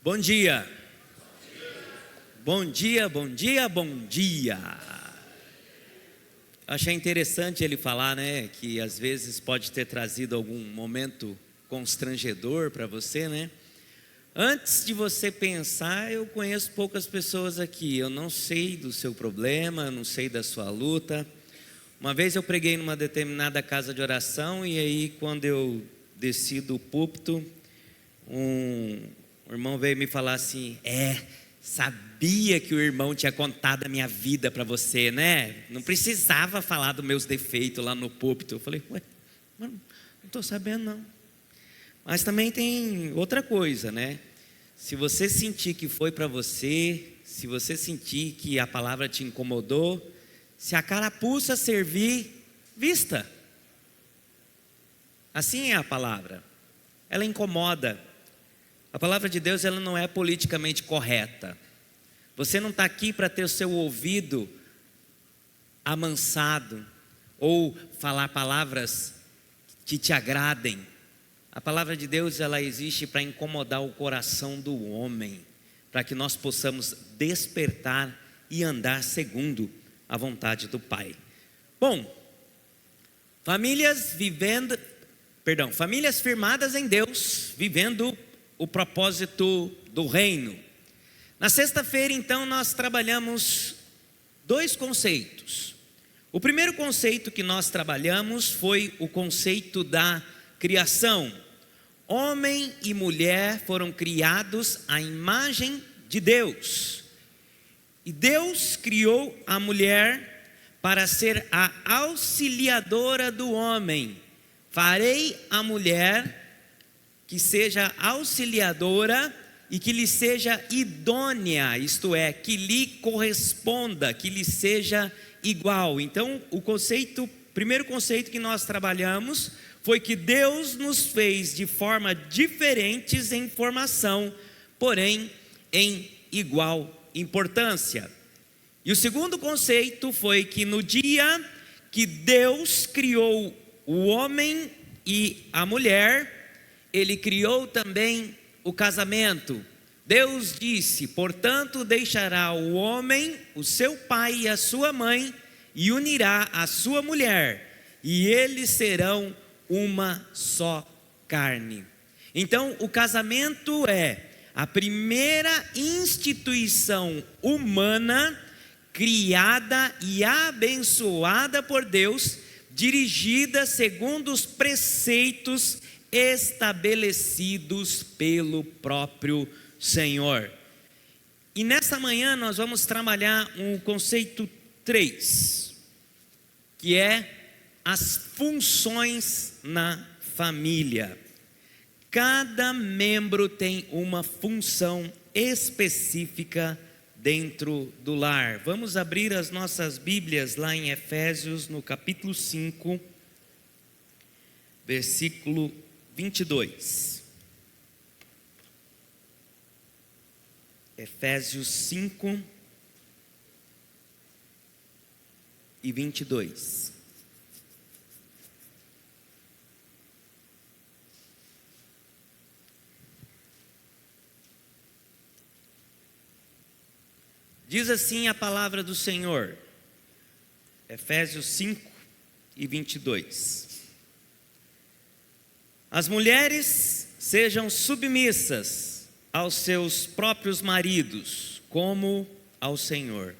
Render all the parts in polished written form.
Bom dia. Bom dia, bom dia, bom dia. Achei interessante ele falar, né, que às vezes pode ter trazido algum momento constrangedor para você, né? Antes de você pensar, eu conheço poucas pessoas aqui. Eu não sei do seu problema, eu não sei da sua luta. Uma vez eu preguei numa determinada casa de oração e aí quando eu desci do púlpito, o irmão veio me falar assim: sabia que o irmão tinha contado a minha vida para você, né? Não precisava falar dos meus defeitos lá no púlpito. Eu falei: ué, mano, não estou sabendo não. Mas também tem outra coisa, né? Se você sentir que foi para você, se você sentir que a palavra te incomodou, se a carapuça servir, vista. Assim é a palavra, ela incomoda. A palavra de Deus, ela não é politicamente correta. Você não está aqui para ter o seu ouvido amansado ou falar palavras que te agradem. A palavra de Deus, ela existe para incomodar o coração do homem, para que nós possamos despertar e andar segundo a vontade do Pai. Bom, famílias firmadas em Deus, vivendo o propósito do reino. Na sexta-feira, então, nós trabalhamos dois conceitos. O primeiro conceito que nós trabalhamos foi o conceito da criação. Homem e mulher foram criados à imagem de Deus. E Deus criou a mulher para ser a auxiliadora do homem. Farei a mulher que seja auxiliadora e que lhe seja idônea, isto é, que lhe corresponda, que lhe seja igual. Então, primeiro conceito que nós trabalhamos foi que Deus nos fez de forma diferentes em formação, porém em igual importância. E o segundo conceito foi que no dia que Deus criou o homem e a mulher, Ele criou também o casamento. Deus disse: portanto deixará o homem o seu pai e a sua mãe e unirá a sua mulher, e eles serão uma só carne. Então o casamento é a primeira instituição humana criada e abençoada por Deus, dirigida segundo os preceitos estabelecidos pelo próprio Senhor. E nessa manhã nós vamos trabalhar um conceito 3, que é as funções na família. Cada membro tem uma função específica dentro do lar. Vamos abrir as nossas Bíblias lá em Efésios, no capítulo 5, versículo 22. Efésios 5 e 22. Diz assim a palavra do Senhor, Efésios 5 e 22. As mulheres sejam submissas aos seus próprios maridos, como ao Senhor.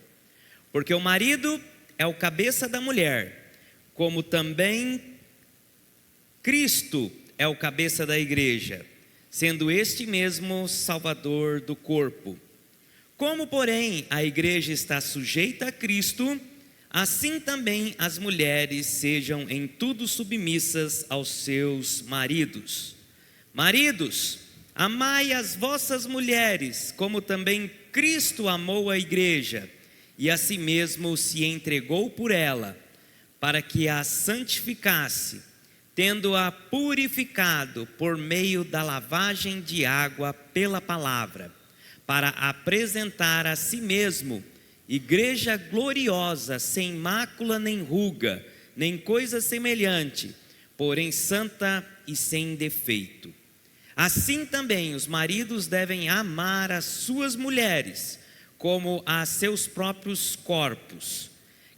Porque o marido é o cabeça da mulher, como também Cristo é o cabeça da igreja, sendo este mesmo Salvador do corpo. Como, porém, a igreja está sujeita a Cristo, assim também as mulheres sejam em tudo submissas aos seus maridos. Maridos, amai as vossas mulheres, como também Cristo amou a igreja, e a si mesmo se entregou por ela, para que a santificasse, tendo-a purificado por meio da lavagem de água pela palavra, para apresentar a si mesmo igreja gloriosa, sem mácula nem ruga, nem coisa semelhante, porém santa e sem defeito. Assim também os maridos devem amar as suas mulheres, como a seus próprios corpos.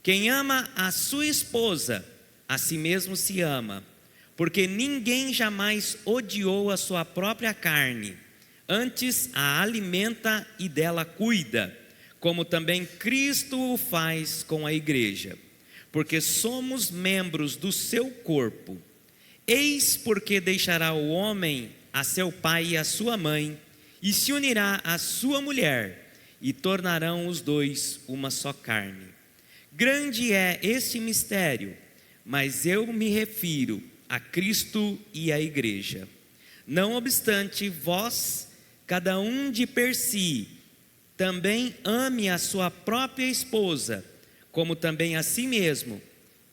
Quem ama a sua esposa, a si mesmo se ama, porque ninguém jamais odiou a sua própria carne, antes a alimenta e dela cuida, como também Cristo o faz com a igreja, porque somos membros do seu corpo. Eis porque deixará o homem a seu pai e a sua mãe, e se unirá à sua mulher, e tornarão os dois uma só carne. Grande é este mistério, mas eu me refiro a Cristo e à igreja. Não obstante, vós, cada um de per si, também ame a sua própria esposa, como também a si mesmo,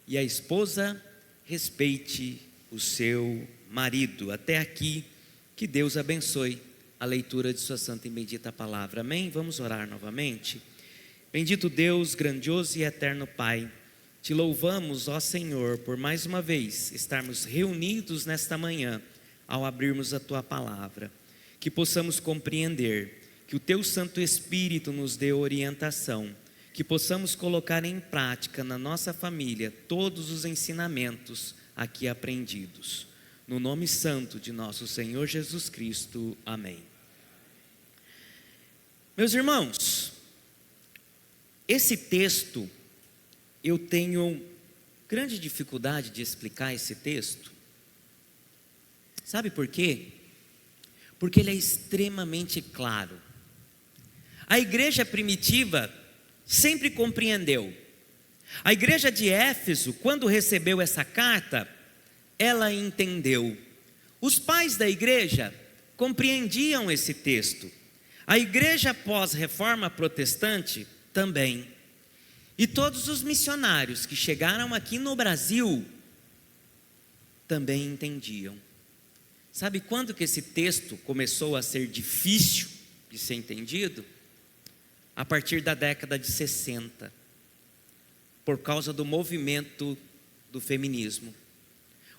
e a esposa respeite o seu marido. Até aqui, que Deus abençoe a leitura de sua santa e bendita palavra. Amém? Vamos orar novamente. Bendito Deus, grandioso e eterno Pai, te louvamos, ó Senhor, por mais uma vez estarmos reunidos nesta manhã ao abrirmos a tua palavra, que possamos compreender, que o teu Santo Espírito nos dê orientação, que possamos colocar em prática na nossa família todos os ensinamentos aqui aprendidos. No nome santo de nosso Senhor Jesus Cristo. Amém. Meus irmãos, esse texto, eu tenho grande dificuldade de explicar esse texto. Sabe por quê? Porque ele é extremamente claro. A igreja primitiva sempre compreendeu. A igreja de Éfeso, quando recebeu essa carta, ela entendeu. Os pais da igreja compreendiam esse texto. A igreja pós-reforma protestante também. E todos os missionários que chegaram aqui no Brasil também entendiam. Sabe quando que esse texto começou a ser difícil de ser entendido? A partir da década de 60, por causa do movimento do feminismo.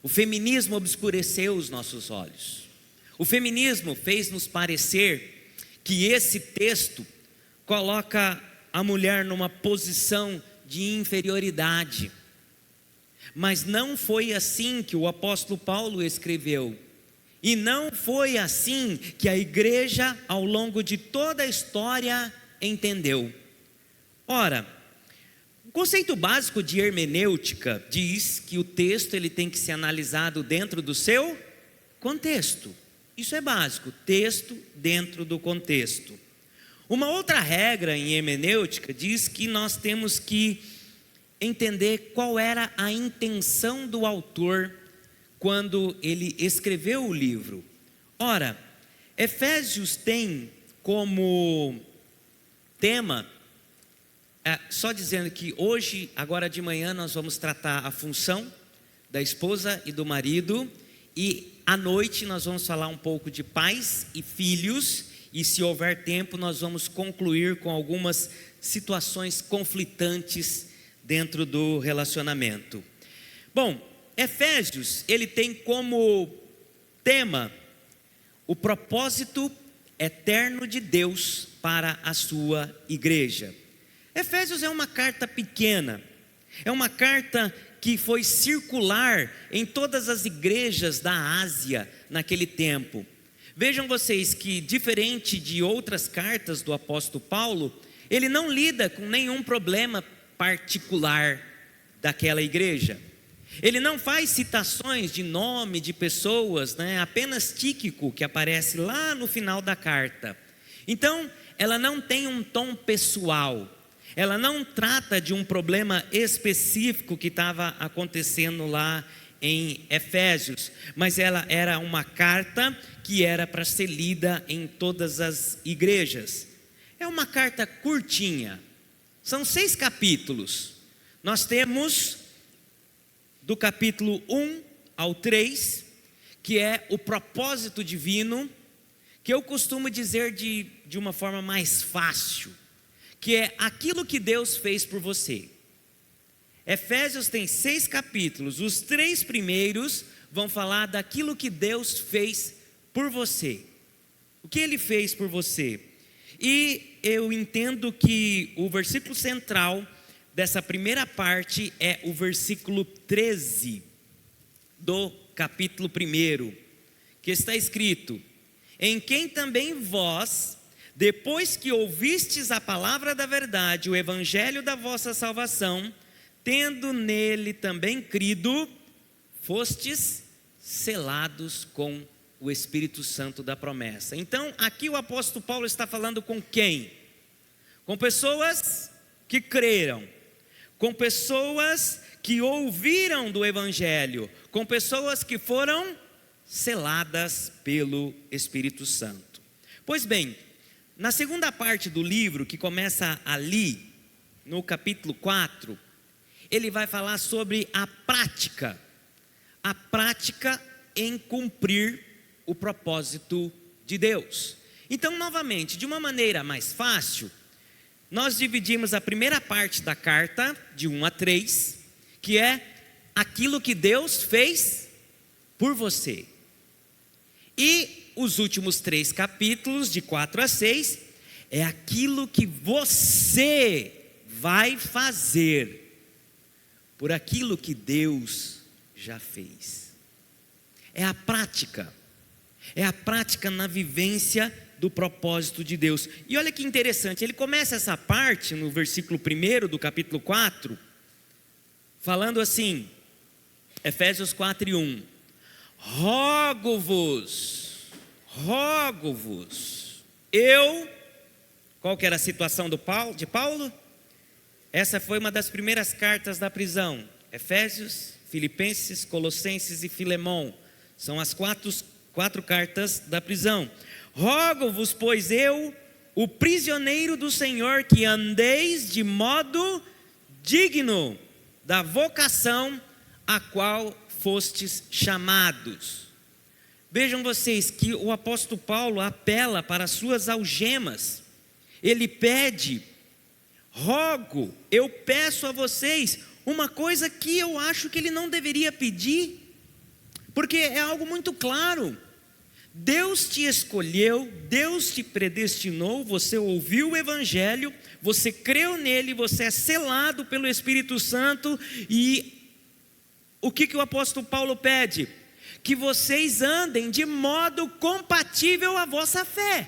O feminismo obscureceu os nossos olhos. O feminismo fez-nos parecer que esse texto coloca a mulher numa posição de inferioridade. Mas não foi assim que o apóstolo Paulo escreveu. E não foi assim que a igreja, ao longo de toda a história, entendeu. Ora, o conceito básico de hermenêutica diz que o texto ele tem que ser analisado dentro do seu contexto. Isso é básico, texto dentro do contexto. Uma outra regra em hermenêutica diz que nós temos que entender qual era a intenção do autor quando ele escreveu o livro. Ora, Efésios tem como tema, só dizendo que hoje, agora de manhã, nós vamos tratar a função da esposa e do marido, e à noite nós vamos falar um pouco de pais e filhos, e se houver tempo nós vamos concluir com algumas situações conflitantes dentro do relacionamento. Bom, Efésios, ele tem como tema o propósito eterno de Deus para a sua igreja. Efésios é uma carta pequena, é uma carta que foi circular em todas as igrejas da Ásia naquele tempo. Vejam vocês que, diferente de outras cartas do apóstolo Paulo, ele não lida com nenhum problema particular daquela igreja. Ele não faz citações de nome de pessoas, apenas Tíquico, que aparece lá no final da carta. Então, ela não tem um tom pessoal, ela não trata de um problema específico que estava acontecendo lá em Efésios, mas ela era uma carta que era para ser lida em todas as igrejas. É uma carta curtinha, são 6 capítulos. Nós temos do capítulo 1 ao 3, que é o propósito divino, que eu costumo dizer de uma forma mais fácil, que é aquilo que Deus fez por você. Efésios tem 6 capítulos, os 3 primeiros vão falar daquilo que Deus fez por você. O que Ele fez por você? E eu entendo que o versículo central dessa primeira parte é o versículo 13 do capítulo 1, que está escrito: em quem também vós, depois que ouvistes a palavra da verdade, o evangelho da vossa salvação, tendo nele também crido, fostes selados com o Espírito Santo da promessa. Então, aqui o apóstolo Paulo está falando com quem? Com pessoas que creram, com pessoas que ouviram do evangelho, com pessoas que foram seladas pelo Espírito Santo. Pois bem, na segunda parte do livro, que começa ali, no capítulo 4, ele vai falar sobre a prática em cumprir o propósito de Deus. Então, novamente, de uma maneira mais fácil, nós dividimos a primeira parte da carta, de 1 a 3, que é aquilo que Deus fez por você. E os últimos 3 capítulos, de 4 a 6, é aquilo que você vai fazer por aquilo que Deus já fez. É a prática na vivência do propósito de Deus. E olha que interessante, ele começa essa parte no versículo 1 do capítulo 4, falando assim, Efésios 4:1, rogo-vos, qual que era a situação de Paulo? Essa foi uma das primeiras cartas da prisão, Efésios, Filipenses, Colossenses e Filemão, são as quatro cartas da prisão. Rogo-vos, pois eu, o prisioneiro do Senhor, que andeis de modo digno da vocação a qual fostes chamados. Vejam vocês que o apóstolo Paulo apela para as suas algemas. Ele pede, eu peço a vocês uma coisa que eu acho que ele não deveria pedir, porque é algo muito claro. Deus te escolheu, Deus te predestinou, você ouviu o evangelho, você creu nele, você é selado pelo Espírito Santo. E o que o apóstolo Paulo pede? Que vocês andem de modo compatível à vossa fé.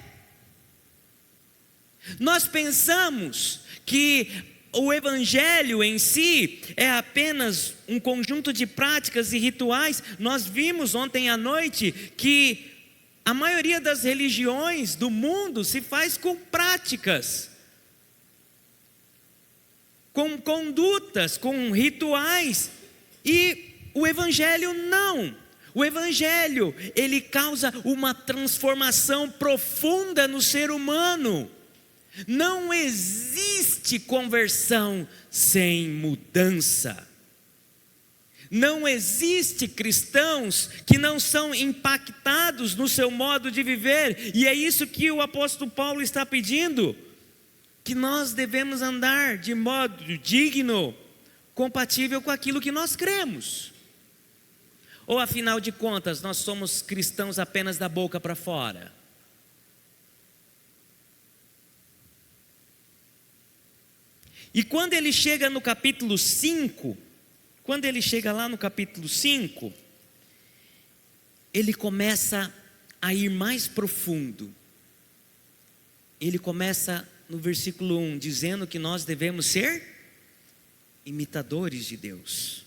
Nós pensamos que o evangelho em si é apenas um conjunto de práticas e rituais. Nós vimos ontem à noite que a maioria das religiões do mundo se faz com práticas, com condutas, com rituais. E o evangelho não. O evangelho, ele causa uma transformação profunda no ser humano. Não existe conversão sem mudança. Não existe cristãos que não são impactados no seu modo de viver. E é isso que o apóstolo Paulo está pedindo, que nós devemos andar de modo digno, compatível com aquilo que nós cremos. Ou afinal de contas, nós somos cristãos apenas da boca para fora? E quando ele chega no capítulo 5, ele começa a ir mais profundo. Ele começa no versículo 1, dizendo que nós devemos ser imitadores de Deus.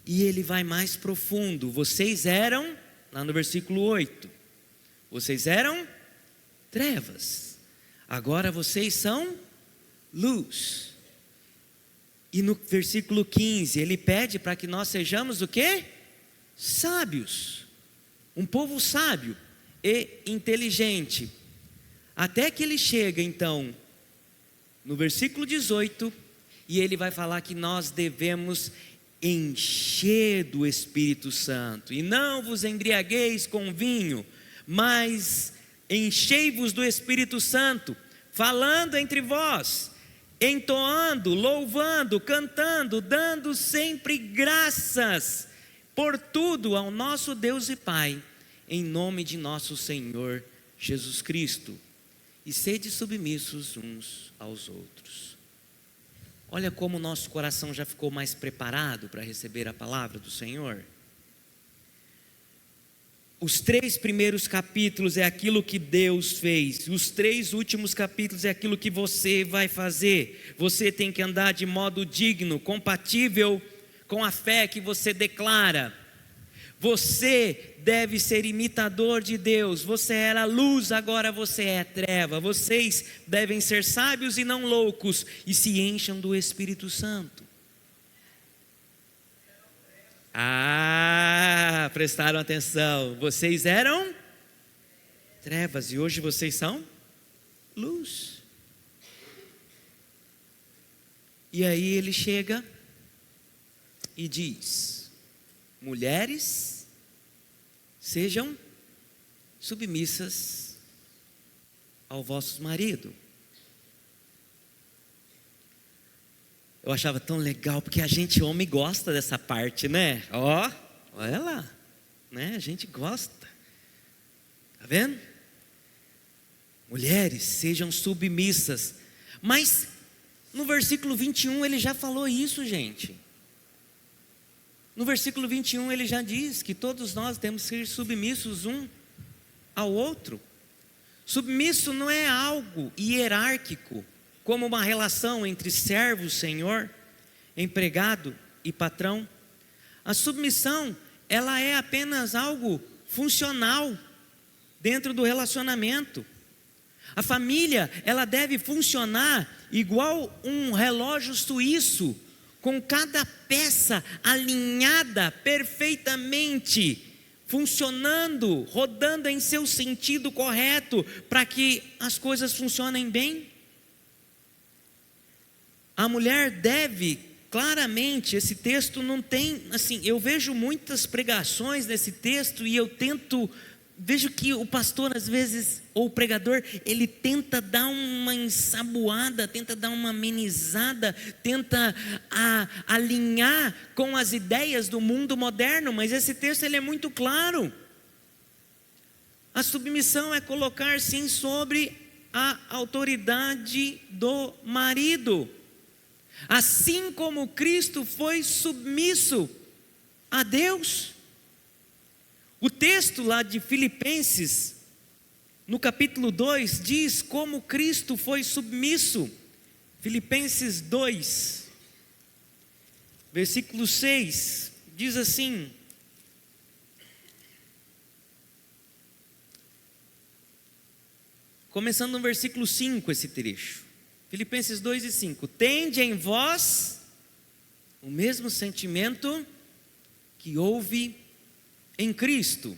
E ele vai mais profundo. Vocês eram, lá no versículo 8, vocês eram trevas, agora vocês são luz. E no versículo 15, ele pede para que nós sejamos o quê? Sábios. Um povo sábio e inteligente. Até que ele chega então no versículo 18, e ele vai falar que nós devemos encher do Espírito Santo. E não vos embriagueis com vinho, mas enchei-vos do Espírito Santo, falando entre vós, entoando, louvando, cantando, dando sempre graças por tudo ao nosso Deus e Pai, em nome de nosso Senhor Jesus Cristo, e sede submissos uns aos outros. Olha como o nosso coração já ficou mais preparado para receber a palavra do Senhor. Os 3 primeiros capítulos é aquilo que Deus fez, os 3 últimos capítulos é aquilo que você vai fazer. Você tem que andar de modo digno, compatível com a fé que você declara. Você deve ser imitador de Deus. Você era luz, agora você é treva. Vocês devem ser sábios e não loucos, e se encham do Espírito Santo. Prestaram atenção. Vocês eram trevas e hoje vocês são luz. E aí ele chega e diz: mulheres, sejam submissas ao vosso marido. Eu achava tão legal, porque a gente homem gosta dessa parte, né? Olha lá, né? A gente gosta. Tá vendo? Mulheres, sejam submissas. Mas no versículo 21 ele já falou isso, gente. No versículo 21 ele já diz que todos nós temos que ser submissos um ao outro. Submisso não é algo hierárquico, como uma relação entre servo, senhor, empregado e patrão. A submissão, ela é apenas algo funcional dentro do relacionamento. A família, ela deve funcionar igual um relógio suíço, com cada peça alinhada perfeitamente, funcionando, rodando em seu sentido correto, para que as coisas funcionem bem. A mulher deve, claramente, esse texto não tem, assim, eu vejo muitas pregações nesse texto e vejo que o pastor às vezes, ou o pregador, ele tenta dar uma ensaboada, tenta dar uma amenizada, tenta alinhar com as ideias do mundo moderno, mas esse texto ele é muito claro. A submissão é colocar sim sobre a autoridade do marido. Assim como Cristo foi submisso a Deus. O texto lá de Filipenses, no capítulo 2, diz como Cristo foi submisso. Filipenses 2, versículo 6, diz assim: começando no versículo 5 esse trecho. Filipenses 2 e 5: tende em vós o mesmo sentimento que houve em Cristo,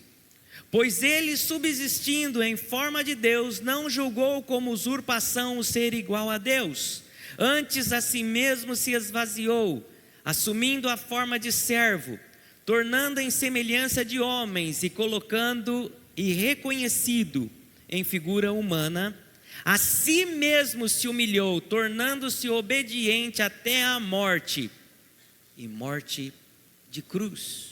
pois ele, subsistindo em forma de Deus, não julgou como usurpação o ser igual a Deus, antes a si mesmo se esvaziou, assumindo a forma de servo, tornando em semelhança de homens, e colocando e reconhecido em figura humana, a si mesmo se humilhou, tornando-se obediente até a morte, e morte de cruz.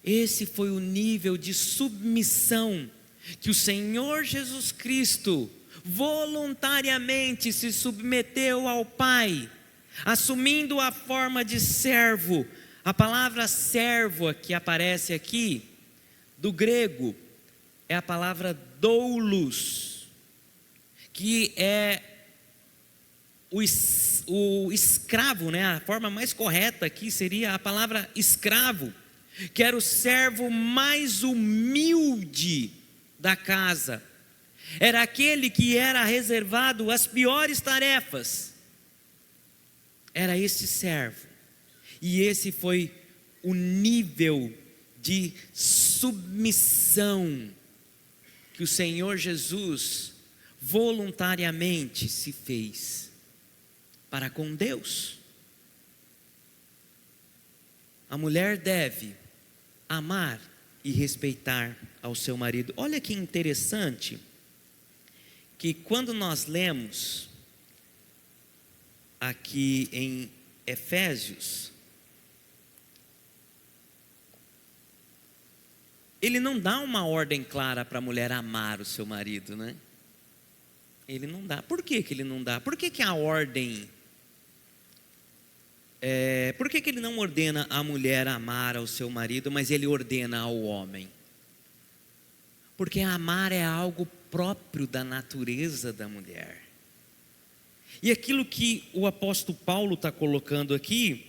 Esse foi o nível de submissão que o Senhor Jesus Cristo voluntariamente se submeteu ao Pai, assumindo a forma de servo. A palavra servo que aparece aqui, do grego, é a palavra doulos, que é o escravo, né? A forma mais correta aqui seria a palavra escravo, que era o servo mais humilde da casa, era aquele que era reservado às piores tarefas, era esse servo, e esse foi o nível de submissão que o Senhor Jesus voluntariamente se fez para com Deus. A mulher deve amar e respeitar ao seu marido. Olha que interessante, que quando nós lemos aqui em Efésios, ele não dá uma ordem clara para a mulher amar o seu marido, né? Ele não dá. Por que ele não dá? Por que a ordem... por que ele não ordena a mulher amar ao seu marido, mas ele ordena ao homem? Porque amar é algo próprio da natureza da mulher. E aquilo que o apóstolo Paulo está colocando aqui,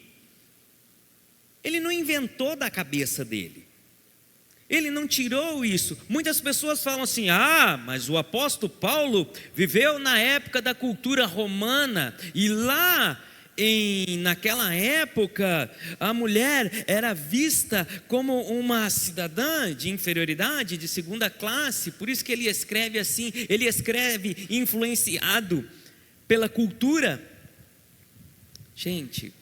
ele não inventou da cabeça dele. Ele não tirou isso. Muitas pessoas falam assim: mas o apóstolo Paulo viveu na época da cultura romana, e lá naquela época a mulher era vista como uma cidadã de inferioridade, de segunda classe. Por isso que ele escreve assim, ele escreve influenciado pela cultura. Gente,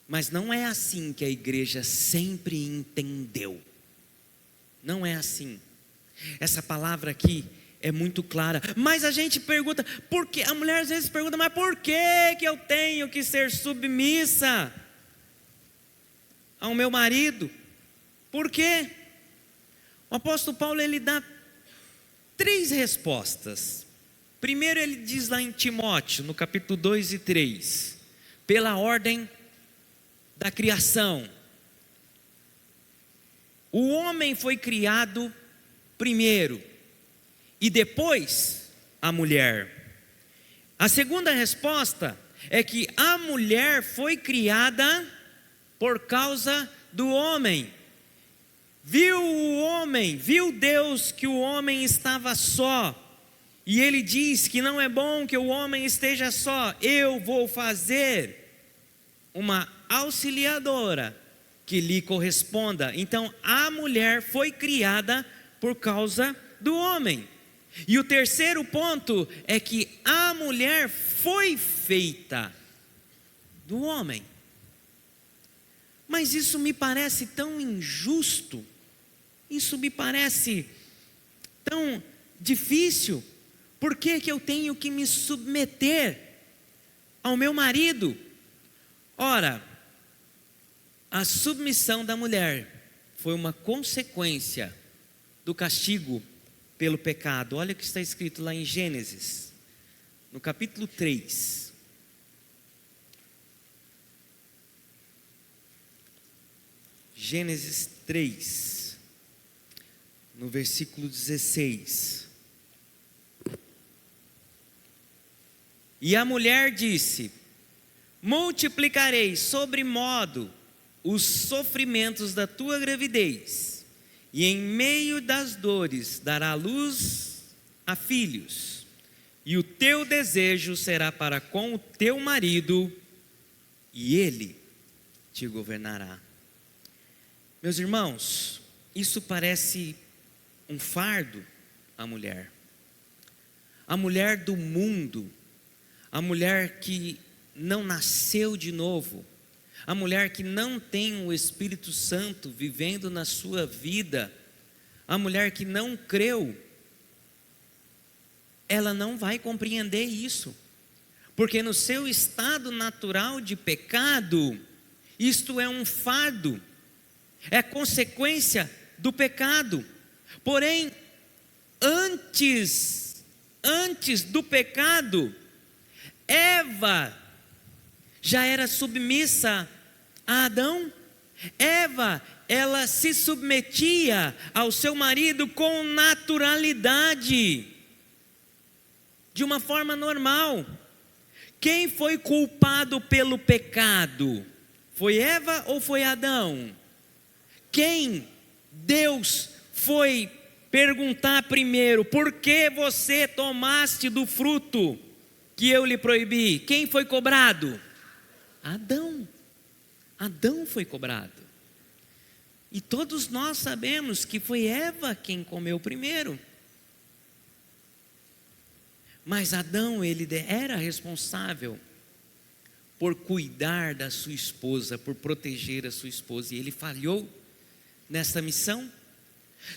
mas não é assim que a igreja sempre entendeu. Não é assim. Essa palavra aqui é muito clara. Mas a gente pergunta, por quê? A mulher às vezes pergunta, mas por que eu tenho que ser submissa ao meu marido? Por quê? O apóstolo Paulo, ele dá 3 respostas. Primeiro ele diz lá em Timóteo, no capítulo 2 e 3, pela ordem da criação. O homem foi criado primeiro e depois a mulher. A segunda resposta é que a mulher foi criada por causa do homem. Viu Deus que o homem estava só, e ele diz que não é bom que o homem esteja só. Eu vou fazer uma auxiliadora que lhe corresponda. Então a mulher foi criada por causa do homem. E o terceiro ponto é que a mulher foi feita do homem. Mas isso me parece tão injusto, isso me parece tão difícil. Por que eu tenho que me submeter ao meu marido? Ora, a submissão da mulher foi uma consequência do castigo pelo pecado. Olha o que está escrito lá em Gênesis, no capítulo 3. Gênesis 3, no versículo 16. E a mulher disse: multiplicarei sobremodo os sofrimentos da tua gravidez, e em meio das dores dará luz a filhos, e o teu desejo será para com o teu marido, e ele te governará. Meus irmãos, isso parece um fardo à mulher. A mulher do mundo, a mulher que não nasceu de novo, a mulher que não tem o Espírito Santo vivendo na sua vida, a mulher que não creu, ela não vai compreender isso, porque no seu estado natural de pecado, isto é um fardo, é consequência do pecado. Porém, antes do pecado, Eva já era submissa a Adão. Eva, ela se submetia ao seu marido com naturalidade, de uma forma normal. Quem foi culpado pelo pecado? Foi Eva ou foi Adão? Quem Deus foi perguntar primeiro: por que você tomaste do fruto que eu lhe proibi? Quem foi cobrado? Adão. Adão foi cobrado. E todos nós sabemos que foi Eva quem comeu primeiro. Mas Adão, ele era responsável por cuidar da sua esposa, por proteger a sua esposa, e ele falhou nessa missão.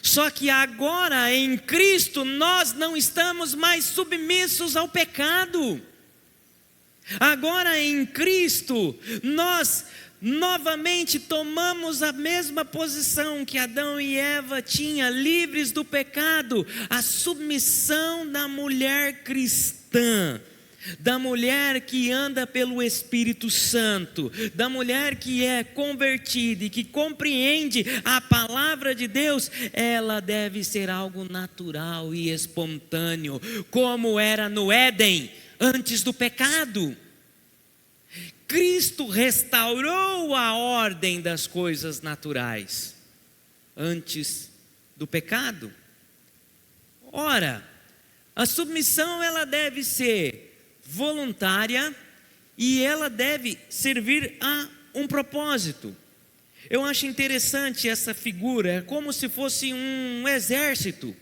Só que agora em Cristo nós não estamos mais submissos ao pecado. Agora em Cristo nós novamente tomamos a mesma posição que Adão e Eva tinham, livres do pecado, a submissão da mulher cristã, da mulher que anda pelo Espírito Santo, da mulher que é convertida e que compreende a palavra de Deus. Ela deve ser algo natural e espontâneo, como era no Éden, antes do pecado. Cristo restaurou a ordem das coisas naturais antes do pecado. Ora, a submissão ela deve ser voluntária e ela deve servir a um propósito. Eu acho interessante essa figura, é como se fosse um exército.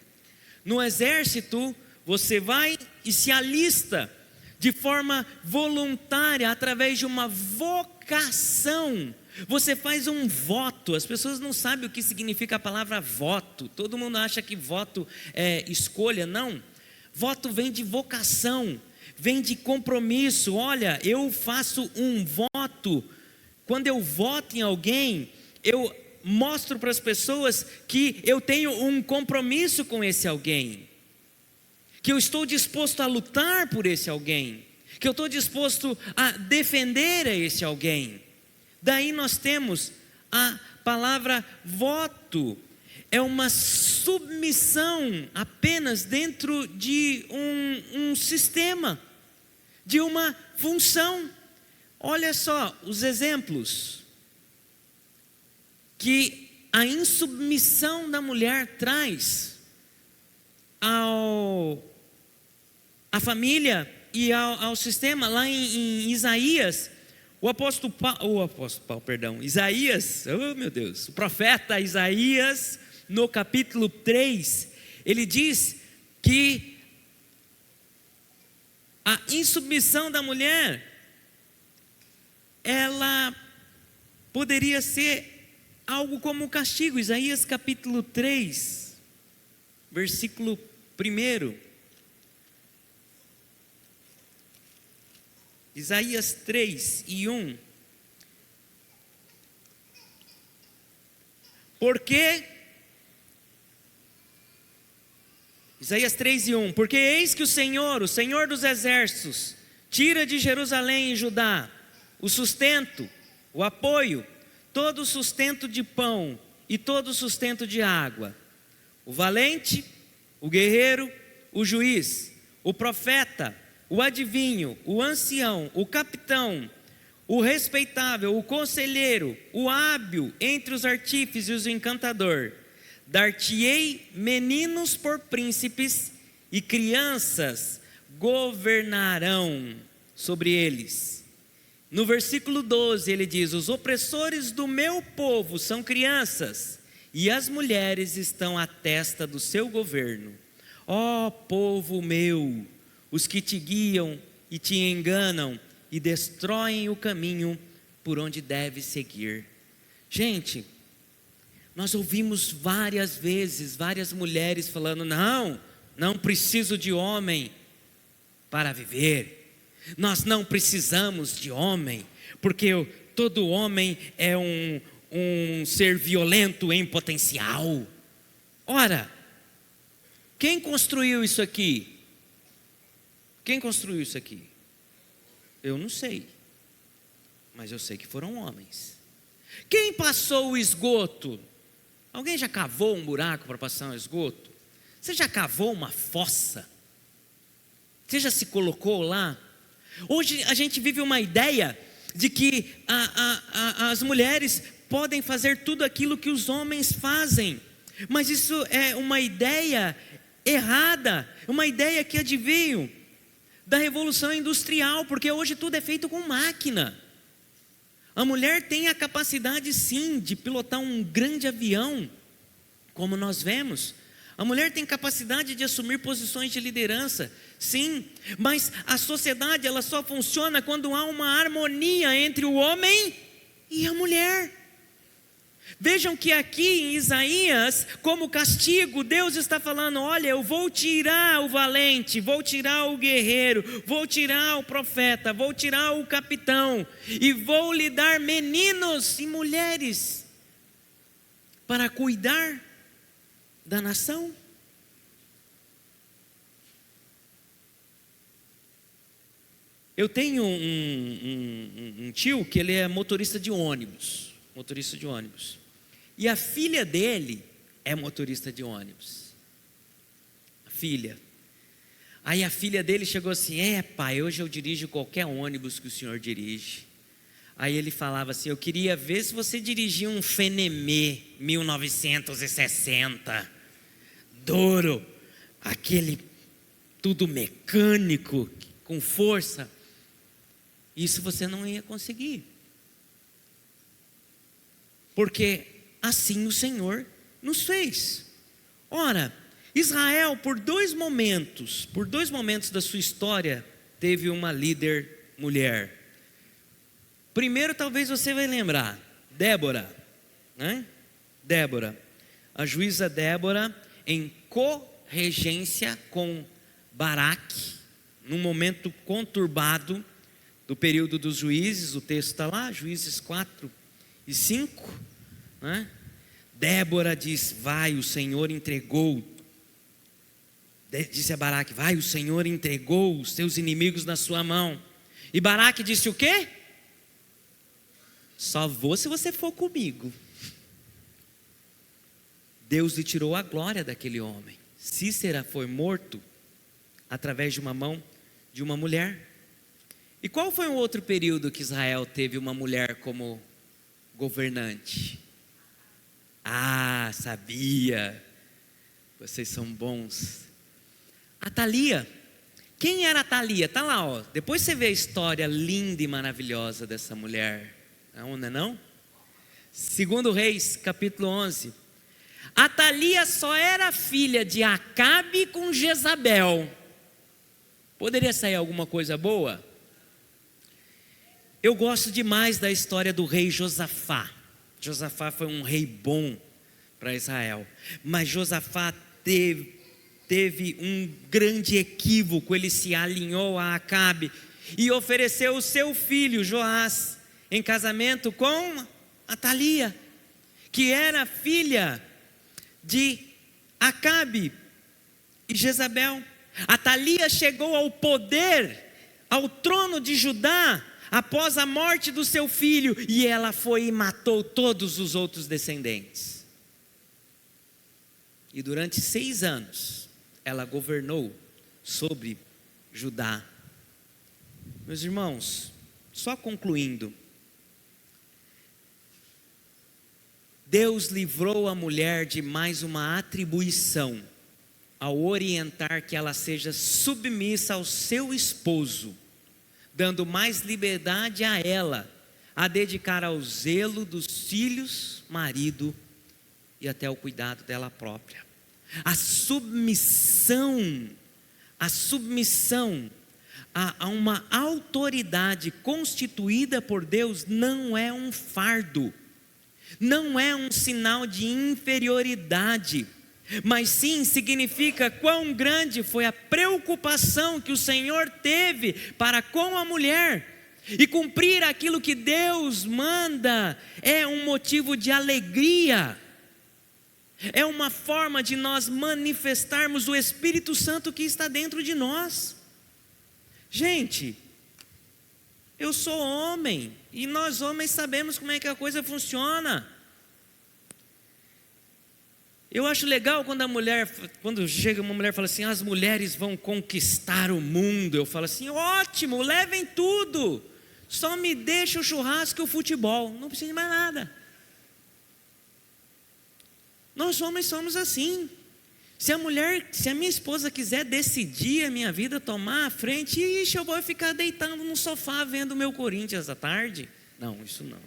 No exército, você vai e se alista de forma voluntária, através de uma vocação. Você faz um voto. As pessoas não sabem o que significa a palavra voto. Todo mundo acha que voto é escolha. Não, voto vem de vocação, vem de compromisso. Olha, eu faço um voto. Quando eu voto em alguém, eu mostro para as pessoas que eu tenho um compromisso com esse alguém, que eu estou disposto a lutar por esse alguém, que eu estou disposto a defender a esse alguém. Daí nós temos a palavra voto, é uma submissão apenas dentro de um sistema, de uma função. Olha só os exemplos que a insubmissão da mulher traz à família e ao sistema. Lá em Isaías, o profeta Isaías, no capítulo 3, ele diz que a insubmissão da mulher, ela poderia ser algo como castigo. Isaías capítulo 3, versículo 1. Isaías 3 e 1. Porque Isaías 3 e 1. Porque eis que o Senhor dos exércitos, tira de Jerusalém e Judá o sustento, o apoio, todo o sustento de pão e todo o sustento de água. O valente, o guerreiro, o juiz, o profeta, o adivinho, o ancião, o capitão, o respeitável, o conselheiro, o hábil entre os artífices e o encantador. Dar-te-ei meninos por príncipes, e crianças governarão sobre eles. No versículo 12 ele diz: os opressores do meu povo são crianças, e as mulheres estão à testa do seu governo. Ó povo meu, os que te guiam e te enganam e destroem o caminho por onde deve seguir. Gente, nós ouvimos várias vezes, várias mulheres falando: não preciso de homem para viver. Nós não precisamos de homem, porque todo homem é um ser violento em potencial. Ora, quem construiu isso aqui? Quem construiu isso aqui? Eu não sei, mas eu sei que foram homens. Quem passou o esgoto? Alguém já cavou um buraco para passar um esgoto? Você já cavou uma fossa? Você já se colocou lá? Hoje a gente vive uma ideia de que as mulheres podem fazer tudo aquilo que os homens fazem, mas isso é uma ideia errada, uma ideia que adveio da Revolução Industrial, porque hoje tudo é feito com máquina. A mulher tem a capacidade sim de pilotar um grande avião, como nós vemos. A mulher tem capacidade de assumir posições de liderança, sim, mas a sociedade ela só funciona quando há uma harmonia entre o homem e a mulher. Vejam que aqui em Isaías, como castigo, Deus está falando: olha, eu vou tirar o valente, vou tirar o guerreiro, vou tirar o profeta, vou tirar o capitão, e vou lhe dar meninos e mulheres para cuidar da nação. Eu tenho um tio que ele é motorista de ônibus. E a filha dele é motorista de ônibus. A filha. Aí a filha dele chegou assim: pai, hoje eu dirijo qualquer ônibus que o senhor dirige. Aí ele falava assim: eu queria ver se você dirigia um Fenemê 1960, Douro, aquele tudo mecânico, com força. Isso você não ia conseguir. Porque assim o Senhor nos fez. Ora, Israel por dois momentos da sua história, teve uma líder mulher. Primeiro, talvez você vai lembrar, Débora, né? Débora, a juíza Débora, em corregência com Baraque, num momento conturbado do período dos juízes. O texto está lá, Juízes 4 e 5, né? Débora diz: vai, o Senhor entregou. Disse a Baraque: vai, o Senhor entregou os teus inimigos na sua mão. E Baraque disse o quê? Só vou se você for comigo. Deus lhe tirou a glória daquele homem. Cícera foi morto através de uma mão de uma mulher. E qual foi o outro período que Israel teve uma mulher como governante? Sabia. Vocês são bons. Atalia. Quem era Atalia? Está lá, ó. Depois você vê a história linda e maravilhosa dessa mulher. Não é não? 2 Reis, capítulo 11. Atalia só era filha de Acabe com Jezabel. Poderia sair alguma coisa boa? Eu gosto demais da história do rei Josafá. Josafá foi um rei bom para Israel. Mas Josafá teve um grande equívoco. Ele se alinhou a Acabe e ofereceu o seu filho Joás em casamento com Atalia, que era filha de Acabe e Jezabel. Atalia chegou ao poder, ao trono de Judá, após a morte do seu filho, e ela foi e matou todos os outros descendentes. E durante 6 anos, ela governou sobre Judá. Meus irmãos, só concluindo, Deus livrou a mulher de mais uma atribuição, ao orientar que ela seja submissa ao seu esposo, dando mais liberdade a ela, a dedicar ao zelo dos filhos, marido e até ao cuidado dela própria. A submissão a uma autoridade constituída por Deus não é um fardo, não é um sinal de inferioridade, mas sim significa quão grande foi a preocupação que o Senhor teve para com a mulher. E cumprir aquilo que Deus manda é um motivo de alegria, é uma forma de nós manifestarmos o Espírito Santo que está dentro de nós. Gente, eu sou homem, e nós homens sabemos como é que a coisa funciona. Eu acho legal quando chega uma mulher e fala assim: as mulheres vão conquistar o mundo. Eu falo assim: ótimo, levem tudo, só me deixa o churrasco e o futebol, não precisa de mais nada. Nós homens somos assim. Se a minha esposa quiser decidir a minha vida, tomar a frente, eu vou ficar deitando no sofá vendo o meu Corinthians à tarde. Não, isso não.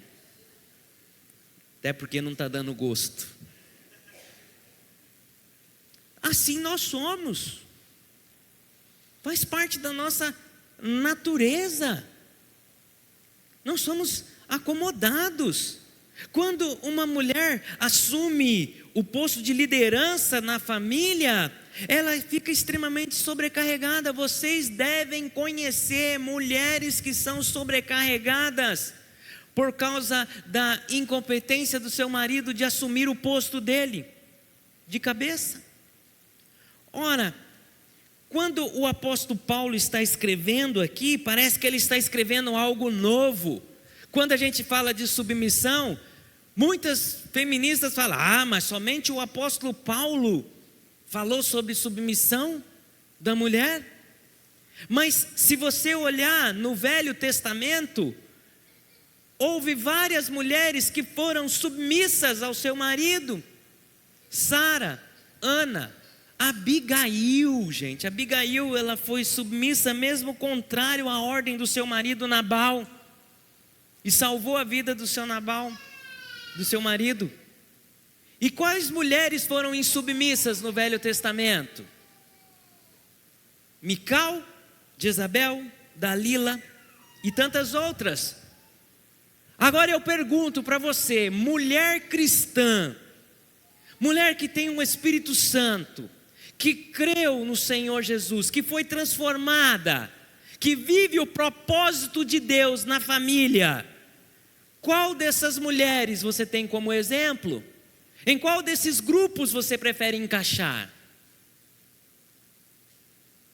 Até porque não está dando gosto. Assim nós somos. Faz parte da nossa natureza. Nós somos acomodados. Quando uma mulher assume o posto de liderança na família, ela fica extremamente sobrecarregada. Vocês devem conhecer mulheres que são sobrecarregadas por causa da incompetência do seu marido de assumir o posto dele de cabeça. Ora, quando o apóstolo Paulo está escrevendo aqui, parece que ele está escrevendo algo novo. Quando a gente fala de submissão, muitas feministas falam: mas somente o apóstolo Paulo falou sobre submissão da mulher. Mas se você olhar no Velho Testamento, houve várias mulheres que foram submissas ao seu marido. Sara, Ana, Abigail, gente. Abigail, ela foi submissa mesmo contrário à ordem do seu marido Nabal, e salvou a vida do seu Nabal, do seu marido. E quais mulheres foram insubmissas no Velho Testamento? Mical, Jezabel, Dalila e tantas outras. Agora eu pergunto para você, mulher cristã, mulher que tem um Espírito Santo, que creu no Senhor Jesus, que foi transformada, que vive o propósito de Deus na família, qual dessas mulheres você tem como exemplo? Em qual desses grupos você prefere encaixar?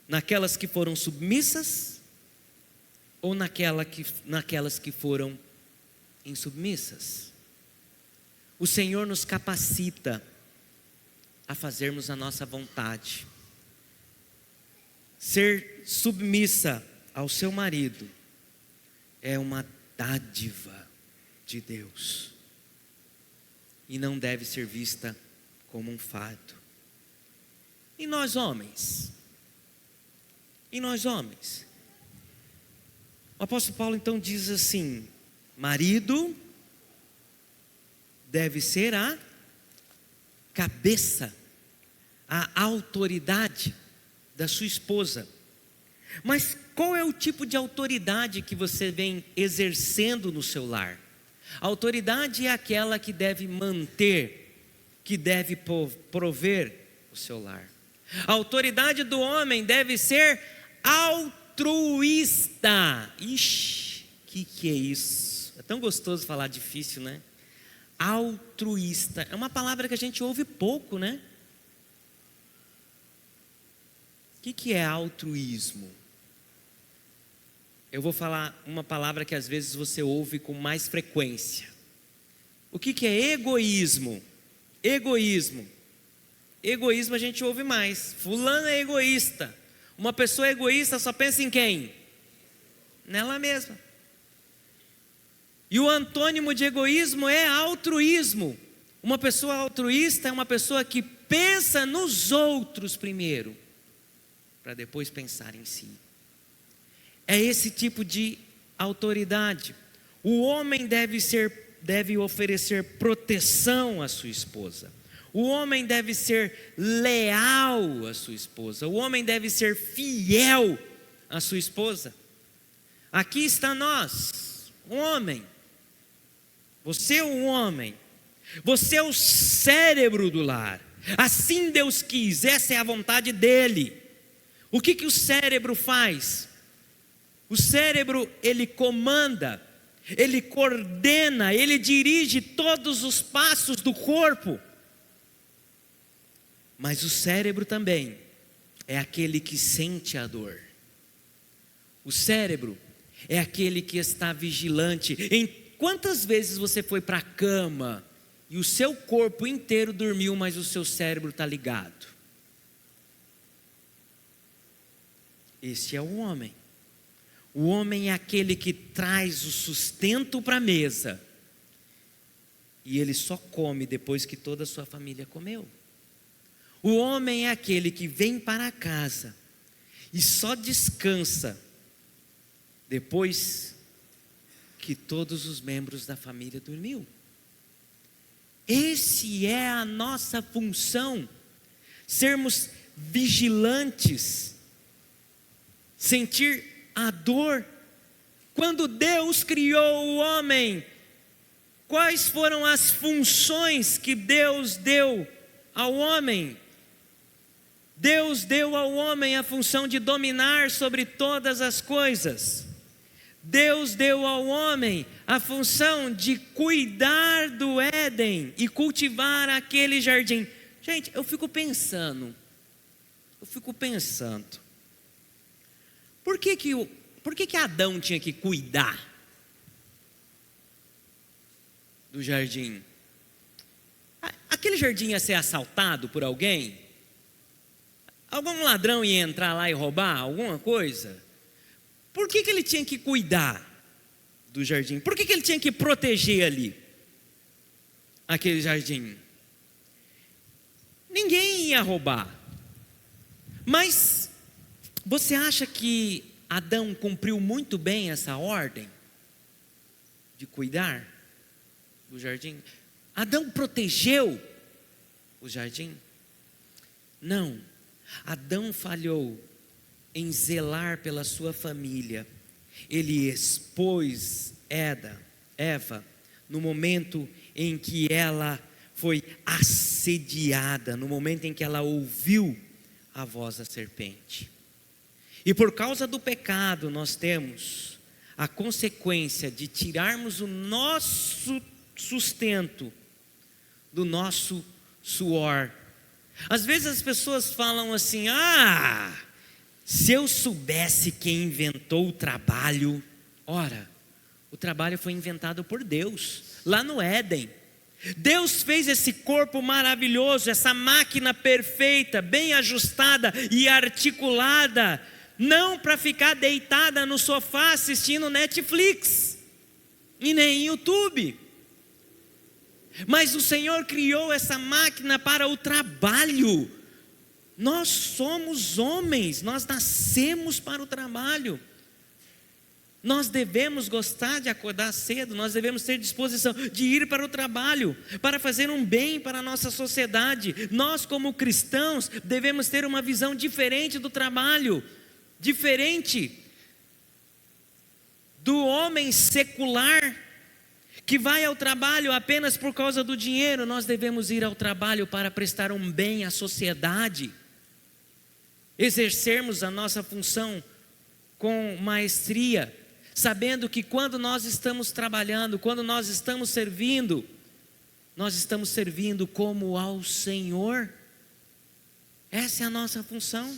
Naquelas que foram submissas ou naquelas que foram insubmissas? O Senhor nos capacita a fazermos a nossa vontade. Ser submissa ao seu marido é uma dádiva de Deus e não deve ser vista como um fardo. E nós homens? E nós homens? O apóstolo Paulo então diz assim: marido deve ser a cabeça, a autoridade da sua esposa. Mas qual é o tipo de autoridade que você vem exercendo no seu lar? A autoridade é aquela que deve manter, que deve prover o seu lar. A autoridade do homem deve ser altruísta. Ixi, que é isso? É tão gostoso falar difícil, né? Altruísta, é uma palavra que a gente ouve pouco, né? O que é altruísmo? Eu vou falar uma palavra que às vezes você ouve com mais frequência. O que é egoísmo? Egoísmo a gente ouve mais. Fulano é egoísta. Uma pessoa egoísta só pensa em quem? Nela mesma. E o antônimo de egoísmo é altruísmo. Uma pessoa altruísta é uma pessoa que pensa nos outros primeiro, para depois pensar em si. É esse tipo de autoridade. O homem deve oferecer proteção à sua esposa. O homem deve ser leal à sua esposa. O homem deve ser fiel à sua esposa. Aqui está nós, um homem. Você é um homem. Você é o cérebro do lar. Assim Deus quis, essa é a vontade dele. O que o cérebro faz? O cérebro, ele comanda, ele coordena, ele dirige todos os passos do corpo. Mas o cérebro também é aquele que sente a dor. O cérebro é aquele que está vigilante. Em quantas vezes você foi para a cama e o seu corpo inteiro dormiu, mas o seu cérebro está ligado? Esse é o homem. O homem é aquele que traz o sustento para a mesa, e ele só come depois que toda a sua família comeu. O homem é aquele que vem para casa e só descansa depois que todos os membros da família dormiu. Esse é a nossa função, sermos vigilantes, sentir a dor. Quando Deus criou o homem, Quais foram as funções que Deus deu ao homem? Deus deu ao homem a função de dominar sobre todas as coisas. Deus deu ao homem a função de cuidar do Éden e cultivar aquele jardim. Gente, eu fico pensando, por que Adão tinha que cuidar do jardim? Aquele jardim ia ser assaltado por alguém? Algum ladrão ia entrar lá e roubar alguma coisa? Por que ele tinha que cuidar do jardim? Por que ele tinha que proteger ali aquele jardim? Ninguém ia roubar. Mas você acha que Adão cumpriu muito bem essa ordem de cuidar do jardim? Adão protegeu o jardim? Não. Adão falhou em zelar pela sua família. Ele expôs Eva no momento em que ela foi assediada, no momento em que ela ouviu a voz da serpente. E por causa do pecado nós temos a consequência de tirarmos o nosso sustento do nosso suor. Às vezes as pessoas falam assim: se eu soubesse quem inventou o trabalho. Ora, o trabalho foi inventado por Deus, lá no Éden. Deus fez esse corpo maravilhoso, essa máquina perfeita, bem ajustada e articulada, não para ficar deitada no sofá assistindo Netflix, e nem YouTube. Mas o Senhor criou essa máquina para o trabalho. Nós somos homens, nós nascemos para o trabalho. Nós devemos gostar de acordar cedo, nós devemos ter disposição de ir para o trabalho, para fazer um bem para a nossa sociedade. Nós, como cristãos, devemos ter uma visão diferente do trabalho, diferente do homem secular, que vai ao trabalho apenas por causa do dinheiro. Nós devemos ir ao trabalho para prestar um bem à sociedade, exercermos a nossa função com maestria, sabendo que quando nós estamos trabalhando, quando nós estamos servindo como ao Senhor. Essa é a nossa função.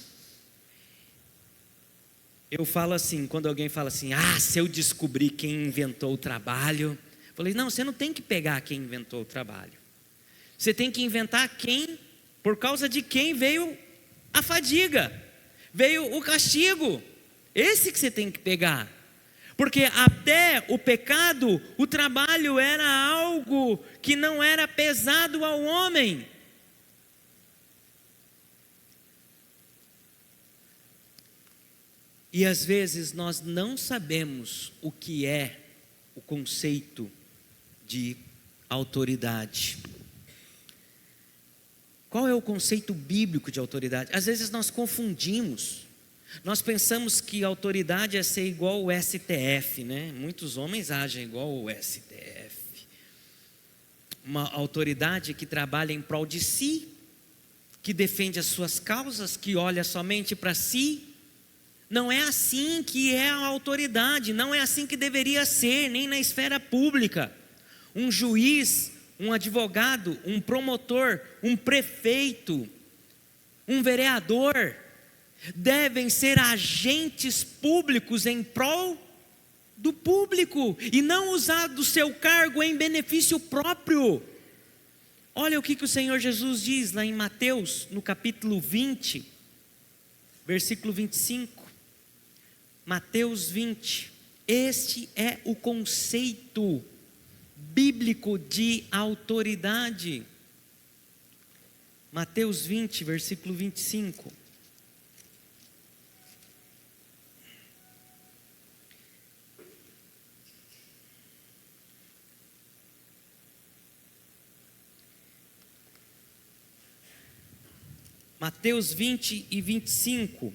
Eu falo assim, quando alguém fala assim: se eu descobrir quem inventou o trabalho. Eu falei: não, você não tem que pegar quem inventou o trabalho. Você tem que inventar por causa de quem veio a fadiga, veio o castigo. Esse que você tem que pegar. Porque até o pecado, o trabalho era algo que não era pesado ao homem. E às vezes nós não sabemos o que é o conceito de autoridade. Qual é o conceito bíblico de autoridade? Às vezes nós confundimos. Nós pensamos que autoridade é ser igual o STF, né? Muitos homens agem igual o STF. Uma autoridade que trabalha em prol de si, que defende as suas causas, que olha somente para si. Não é assim que é a autoridade, não é assim que deveria ser, nem na esfera pública. Um juiz, um advogado, um promotor, um prefeito, um vereador devem ser agentes públicos em prol do público e não usar do seu cargo em benefício próprio. Olha o que o Senhor Jesus diz lá em Mateus, no capítulo 20, versículo 25. Mateus 20. Este é o conceito bíblico de autoridade. Mateus 20, versículo 25. Mateus 20 e 25.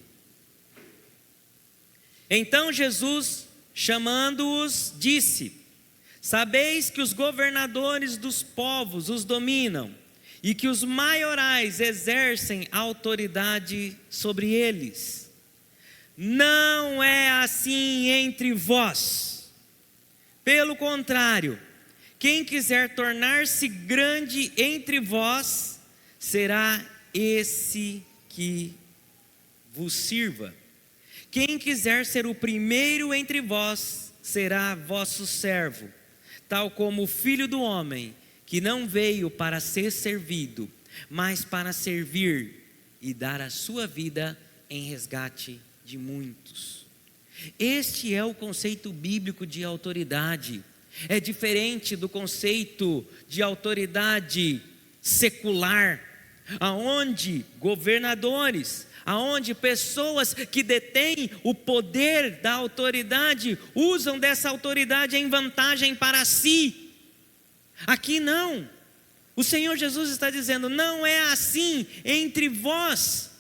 Então Jesus, chamando-os, disse: Sabeis que os governadores dos povos os dominam, e que os maiorais exercem autoridade sobre eles. Não é assim entre vós. Pelo contrário, quem quiser tornar-se grande entre vós, será esse que vos sirva. Quem quiser ser o primeiro entre vós, será vosso servo, tal como o Filho do Homem, que não veio para ser servido, mas para servir e dar a sua vida em resgate de muitos. Este é o conceito bíblico de autoridade. É diferente do conceito de autoridade secular, aonde governadores, aonde pessoas que detêm o poder da autoridade usam dessa autoridade em vantagem para si. Aqui não. O Senhor Jesus está dizendo: não é assim entre vós.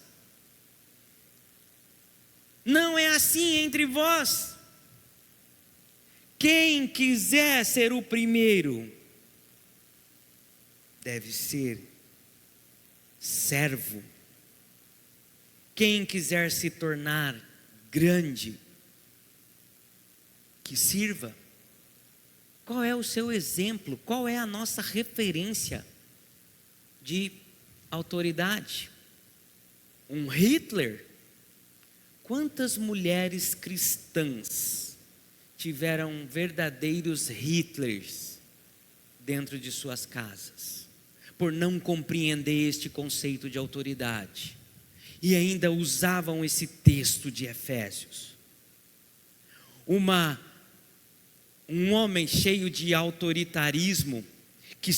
Não é assim entre vós. Quem quiser ser o primeiro, deve ser servo. Quem quiser se tornar grande, que sirva. Qual é o seu exemplo? Qual é a nossa referência de autoridade? Um Hitler? Quantas mulheres cristãs tiveram verdadeiros Hitlers dentro de suas casas, por não compreender este conceito de autoridade, e ainda usavam esse texto de Efésios? Um homem cheio de autoritarismo, que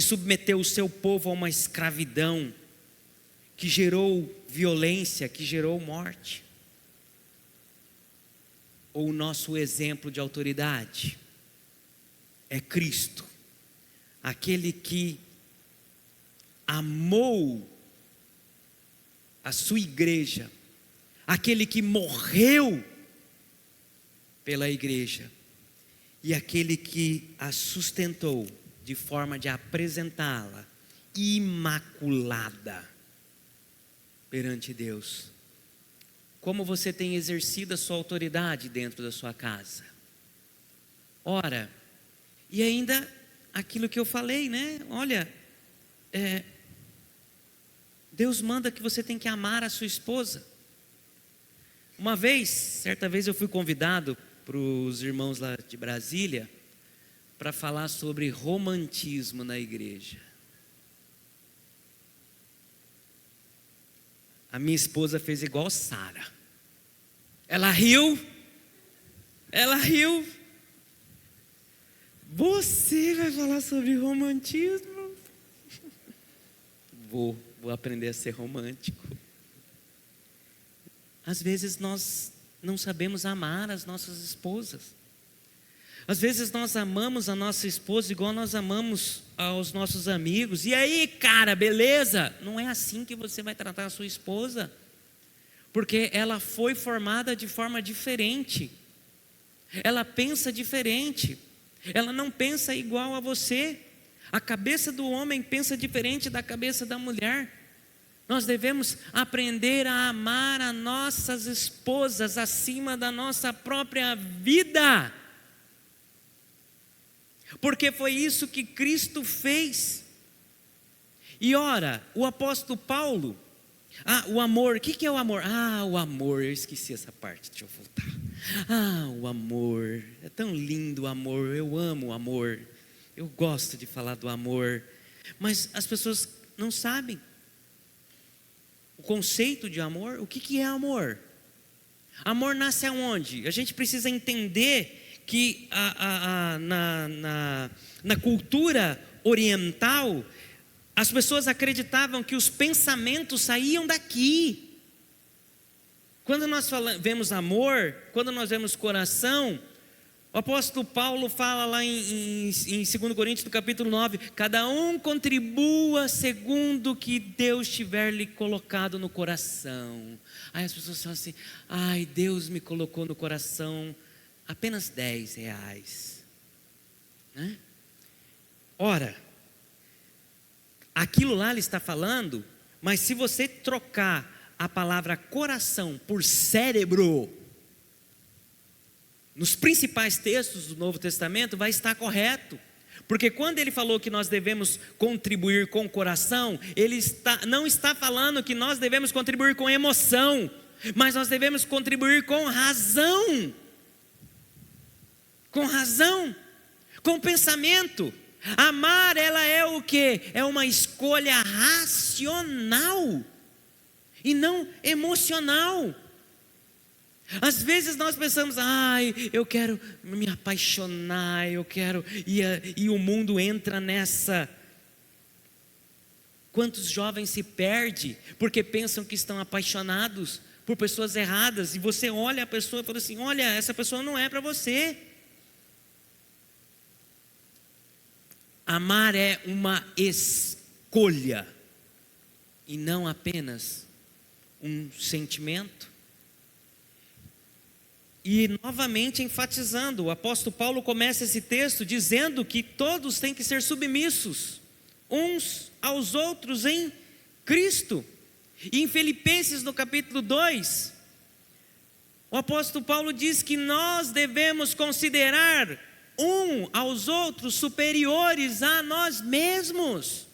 submeteu o seu povo a uma escravidão, que gerou violência, que gerou morte. Ou o nosso exemplo de autoridade é Cristo, aquele que amou a sua igreja, aquele que morreu pela igreja, e aquele que a sustentou de forma de apresentá-la imaculada perante Deus. Como você tem exercido a sua autoridade dentro da sua casa? Ora, e ainda aquilo que eu falei, né? Olha, Deus manda que você tem que amar a sua esposa. Certa vez eu fui convidado para os irmãos lá de Brasília para falar sobre romantismo na igreja. A minha esposa fez igual Sara. Ela riu. Você vai falar sobre romantismo? Vou aprender a ser romântico. Às vezes nós não sabemos amar as nossas esposas. Às vezes nós amamos a nossa esposa igual nós amamos aos nossos amigos. E aí, cara, beleza? Não é assim que você vai tratar a sua esposa, porque ela foi formada de forma diferente. Ela pensa diferente. Ela não pensa igual a você. A cabeça do homem pensa diferente da cabeça da mulher. Nós devemos aprender a amar as nossas esposas acima da nossa própria vida, porque foi isso que Cristo fez. E ora, o apóstolo Paulo, o amor, o que é o amor? O amor, eu esqueci essa parte, deixa eu voltar. O amor, é tão lindo o amor, eu amo o amor, eu gosto de falar do amor, mas as pessoas não sabem o conceito de amor. O que é amor? Amor nasce aonde? A gente precisa entender que na cultura oriental, as pessoas acreditavam que os pensamentos saíam daqui. Quando nós vemos amor, quando nós vemos coração, o apóstolo Paulo fala lá em 2 Coríntios, no capítulo 9, cada um contribua segundo o que Deus tiver lhe colocado no coração. Aí as pessoas falam assim: Deus me colocou no coração apenas R$10. né? Ora, aquilo lá ele está falando, mas se você trocar a palavra coração por cérebro, nos principais textos do Novo Testamento vai estar correto. Porque quando ele falou que nós devemos contribuir com o coração, ele não está falando que nós devemos contribuir com emoção, mas nós devemos contribuir com razão. Com razão, com pensamento. Amar, ela é o quê? É uma escolha racional e não emocional. Às vezes nós pensamos, eu quero me apaixonar, eu quero, e o mundo entra nessa. Quantos jovens se perdem porque pensam que estão apaixonados por pessoas erradas, e você olha a pessoa e fala assim, olha, essa pessoa não é para você. Amar é uma escolha, e não apenas um sentimento. E novamente enfatizando, o apóstolo Paulo começa esse texto dizendo que todos têm que ser submissos uns aos outros em Cristo. E em Filipenses no capítulo 2, o apóstolo Paulo diz que nós devemos considerar um aos outros superiores a nós mesmos.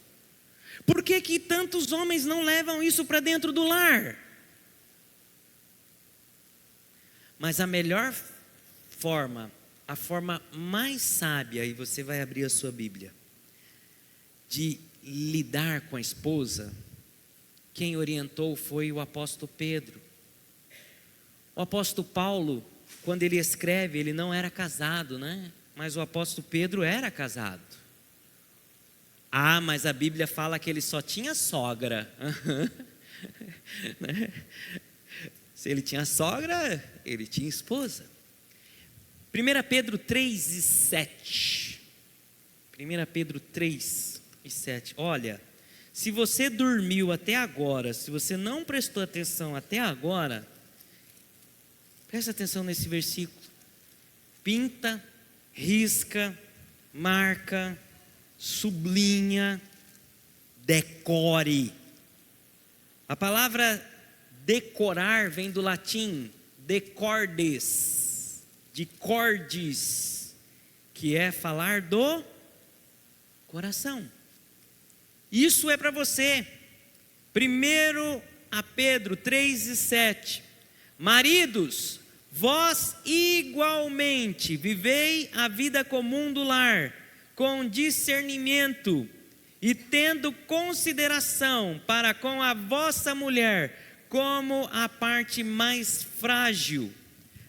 Por que tantos homens não levam isso para dentro do lar? Mas a melhor forma, a forma mais sábia, e você vai abrir a sua Bíblia, de lidar com a esposa, quem orientou foi o apóstolo Pedro. O apóstolo Paulo, quando ele escreve, ele não era casado, né? Mas o apóstolo Pedro era casado. Mas a Bíblia fala que ele só tinha sogra. Né? Se ele tinha sogra, ele tinha esposa. 1 Pedro 3:7. 1 Pedro 3:7. Olha, se você dormiu até agora, se você não prestou atenção até agora, presta atenção nesse versículo. Pinta, risca, marca, sublinha, decore. A palavra decorar vem do latim decordes, de cordis, que é falar do coração. Isso é para você. 1 Pedro 3:7. Maridos, vós igualmente vivei a vida comum do lar, com discernimento e tendo consideração para com a vossa mulher, como a parte mais frágil.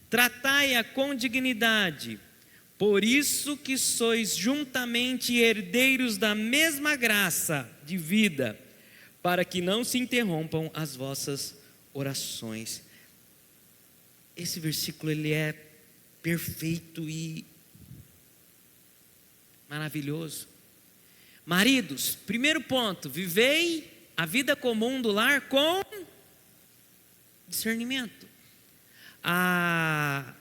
Tratai-a com dignidade, por isso que sois juntamente herdeiros da mesma graça de vida, para que não se interrompam as vossas orações. Esse versículo ele é perfeito e maravilhoso. Maridos, primeiro ponto, vivei a vida comum do lar com discernimento. A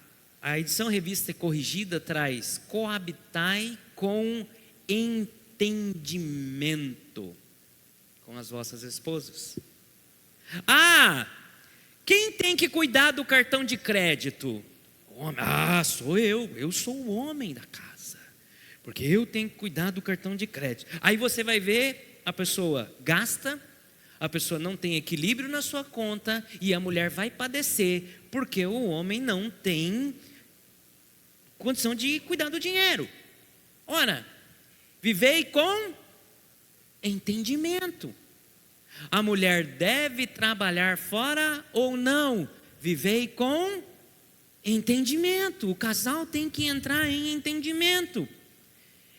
edição revista corrigida traz: coabitai com entendimento com as vossas esposas. Quem tem que cuidar do cartão de crédito? Homem. Sou eu sou o homem da casa, porque eu tenho que cuidar do cartão de crédito. Aí você vai ver, a pessoa gasta, a pessoa não tem equilíbrio na sua conta, e a mulher vai padecer, porque o homem não tem condição de cuidar do dinheiro. Ora, vivei com entendimento. A mulher deve trabalhar fora ou não? Vivei com entendimento. O casal tem que entrar em entendimento.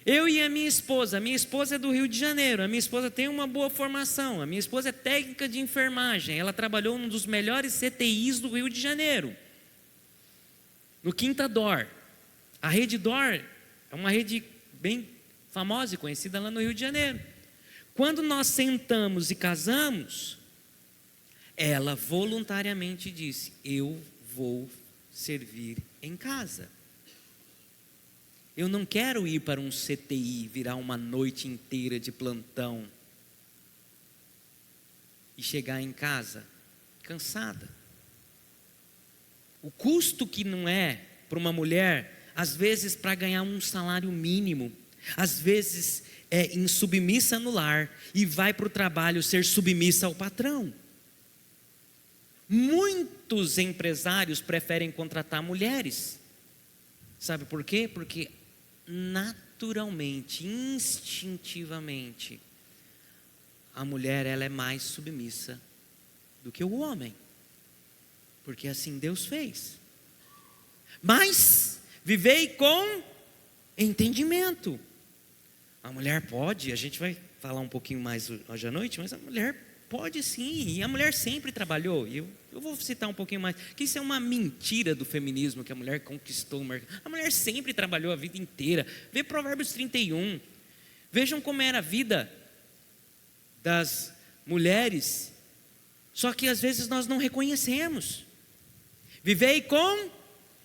Eu e a minha esposa é do Rio de Janeiro, a minha esposa tem uma boa formação, a minha esposa é técnica de enfermagem, ela trabalhou em um dos melhores CTIs do Rio de Janeiro, no Quinta Dor. A rede Dor é uma rede bem famosa e conhecida lá no Rio de Janeiro. Quando nós sentamos e casamos, ela voluntariamente disse: eu vou servir em casa. Eu não quero ir para um CTI, virar uma noite inteira de plantão e chegar em casa cansada. O custo que não é para uma mulher, às vezes para ganhar um salário mínimo, às vezes é insubmissa no lar e vai para o trabalho ser submissa ao patrão. Muitos empresários preferem contratar mulheres. Sabe por quê? Porque naturalmente, instintivamente, a mulher ela é mais submissa do que o homem. Porque assim Deus fez. Mas vivei com entendimento. A mulher pode, a gente vai falar um pouquinho mais hoje à noite, mas a mulher pode sim, e a mulher sempre trabalhou. E eu vou citar um pouquinho mais, que isso é uma mentira do feminismo, que a mulher conquistou o mercado. A mulher sempre trabalhou a vida inteira. Vê Provérbios 31. Vejam como era a vida das mulheres, só que às vezes nós não reconhecemos. Vivei com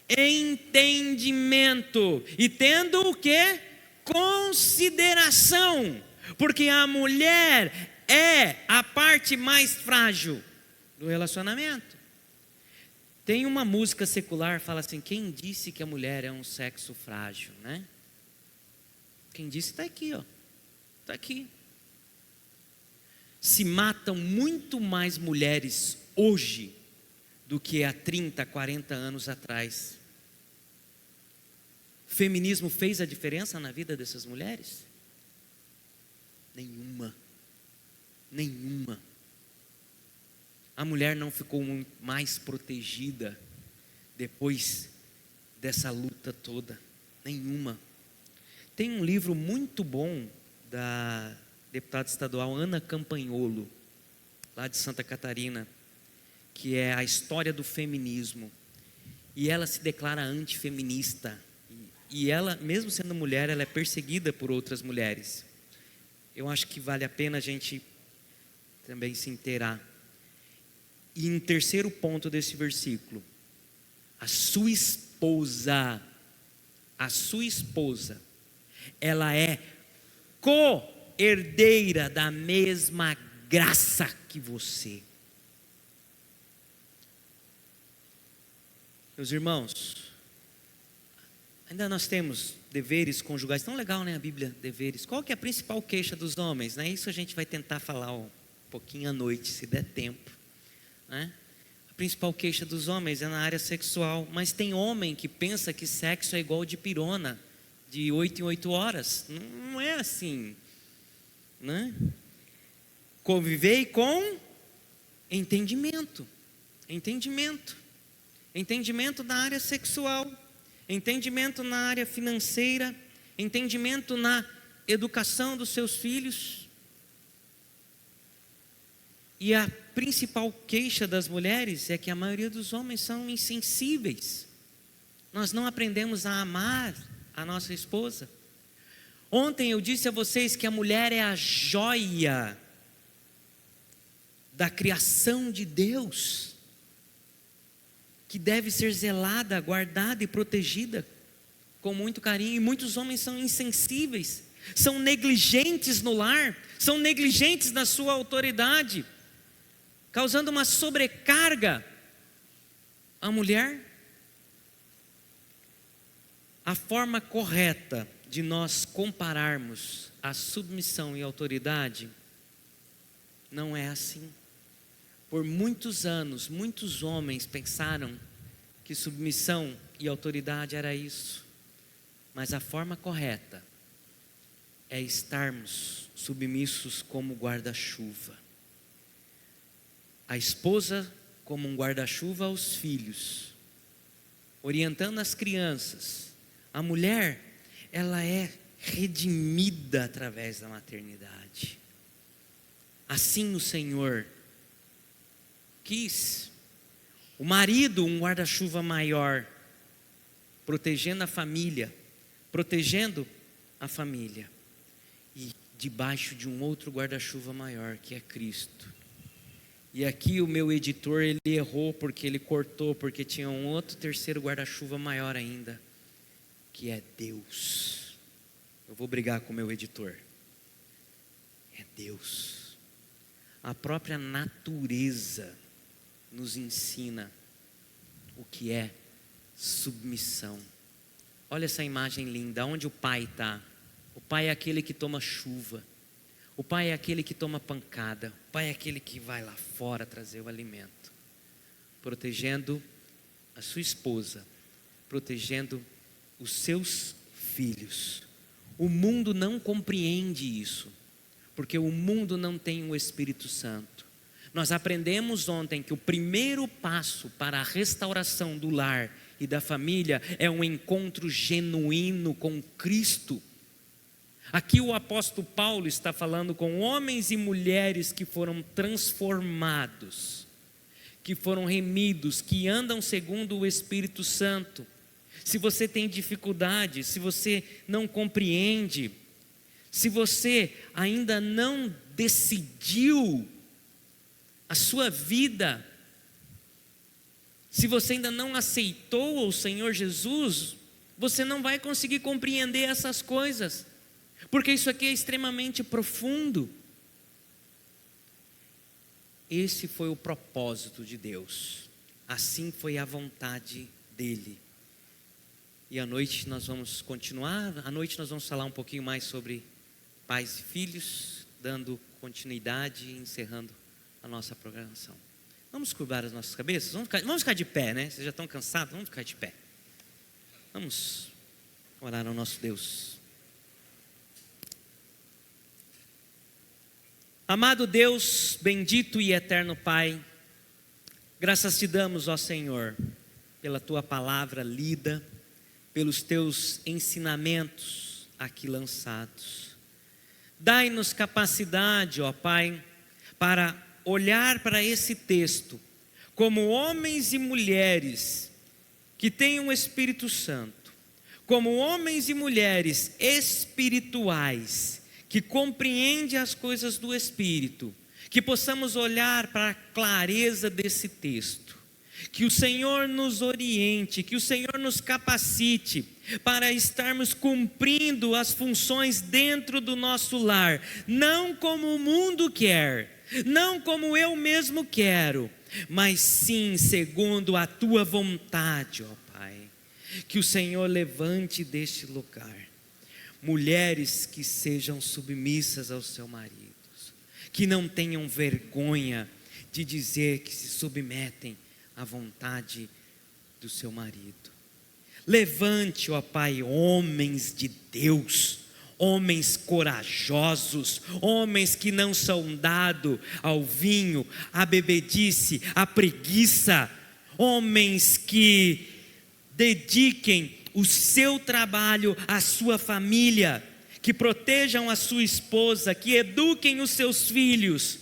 entendimento e tendo o que? Consideração, porque a mulher é a parte mais frágil do relacionamento. Tem uma música secular que fala assim: quem disse que a mulher é um sexo frágil, né? Quem disse está aqui, ó. Está aqui. Se matam muito mais mulheres hoje do que há 30, 40 anos atrás. O feminismo fez a diferença na vida dessas mulheres? Nenhuma. Nenhuma. A mulher não ficou mais protegida depois dessa luta toda. Nenhuma. Tem um livro muito bom da deputada estadual Ana Campanholo, lá de Santa Catarina, que é a história do feminismo. E ela se declara antifeminista. E ela, mesmo sendo mulher, ela é perseguida por outras mulheres. Eu acho que vale a pena a gente também se inteirar. E em terceiro ponto desse versículo, a sua esposa, ela é co-herdeira da mesma graça que você. Meus irmãos, ainda nós temos deveres conjugais, tão legal, né, a Bíblia, deveres. Qual que é a principal queixa dos homens, né? Isso a gente vai tentar falar um pouquinho à noite, se der tempo, né? A principal queixa dos homens é na área sexual, mas tem homem que pensa que sexo é igual de pirona, de 8 em 8 horas, não é assim, né? Convivei com entendimento na área sexual, entendimento na área financeira, entendimento na educação dos seus filhos. E a principal queixa das mulheres é que a maioria dos homens são insensíveis. Nós não aprendemos a amar a nossa esposa. Ontem eu disse a vocês que a mulher é a joia da criação de Deus, que deve ser zelada, guardada e protegida com muito carinho. E muitos homens são insensíveis, são negligentes no lar, são negligentes na sua autoridade, causando uma sobrecarga à mulher. A forma correta de nós compararmos a submissão e autoridade não é assim. Por muitos anos, muitos homens pensaram que submissão e autoridade era isso. Mas a forma correta é estarmos submissos como guarda-chuva. A esposa como um guarda-chuva aos filhos, orientando as crianças. A mulher, ela é redimida através da maternidade. Assim o Senhor quis. O marido, um guarda-chuva maior, protegendo a família, e debaixo de um outro guarda-chuva maior, que é Cristo. E aqui o meu editor, ele errou porque ele cortou, porque tinha um outro terceiro guarda-chuva maior ainda, que é Deus. Eu vou brigar com o meu editor. É Deus. A própria natureza nos ensina o que é submissão. Olha essa imagem linda, onde o pai está. O pai é aquele que toma chuva. O pai é aquele que toma pancada. O pai é aquele que vai lá fora trazer o alimento, protegendo a sua esposa, protegendo os seus filhos. O mundo não compreende isso, porque o mundo não tem o Espírito Santo. Nós aprendemos ontem que o primeiro passo para a restauração do lar e da família é um encontro genuíno com Cristo. Aqui o apóstolo Paulo está falando com homens e mulheres que foram transformados, que foram remidos, que andam segundo o Espírito Santo. Se você tem dificuldade, se você não compreende, se você ainda não decidiu a sua vida, se você ainda não aceitou o Senhor Jesus, você não vai conseguir compreender essas coisas, porque isso aqui é extremamente profundo. Esse foi o propósito de Deus, assim foi a vontade dele. E à noite nós vamos continuar, à noite nós vamos falar um pouquinho mais sobre pais e filhos, dando continuidade e encerrando a nossa programação. Vamos curvar as nossas cabeças? Vamos ficar de pé, né? Vocês já estão cansados? Vamos ficar de pé. Vamos orar ao nosso Deus. Amado Deus, bendito e eterno Pai, graças te damos, ó Senhor, pela tua palavra lida, pelos teus ensinamentos aqui lançados. Dai-nos capacidade, ó Pai, para olhar para esse texto como homens e mulheres que têm o Espírito Santo, como homens e mulheres espirituais, que compreende as coisas do Espírito, que possamos olhar para a clareza desse texto, que o Senhor nos oriente, que o Senhor nos capacite para estarmos cumprindo as funções dentro do nosso lar, não como o mundo quer, não como eu mesmo quero, mas sim segundo a tua vontade, ó Pai. Que o Senhor levante deste lugar mulheres que sejam submissas aos seus maridos, que não tenham vergonha de dizer que se submetem à vontade do seu marido. Levante, ó Pai, homens de Deus, homens corajosos, homens que não são dados ao vinho, à bebedice, à preguiça, homens que dediquem o seu trabalho, a sua família, que protejam a sua esposa, que eduquem os seus filhos,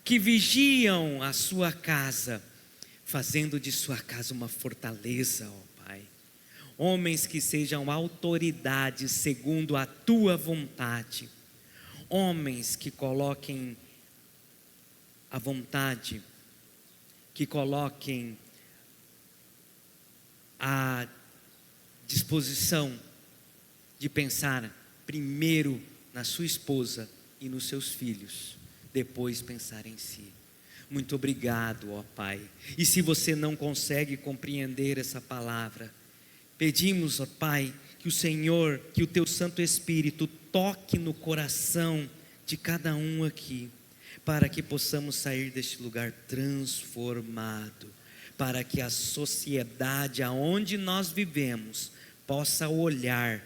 que vigiam a sua casa, fazendo de sua casa uma fortaleza, ó Pai. Homens que sejam autoridades segundo a tua vontade, homens que coloquem a vontade, que coloquem a disposição de pensar primeiro na sua esposa e nos seus filhos, depois pensar em si. Muito obrigado, ó Pai. E se você não consegue compreender essa palavra, pedimos, ó Pai, que o Senhor, que o teu Santo Espírito toque no coração de cada um aqui, para que possamos sair deste lugar transformado, para que a sociedade aonde nós vivemos possa olhar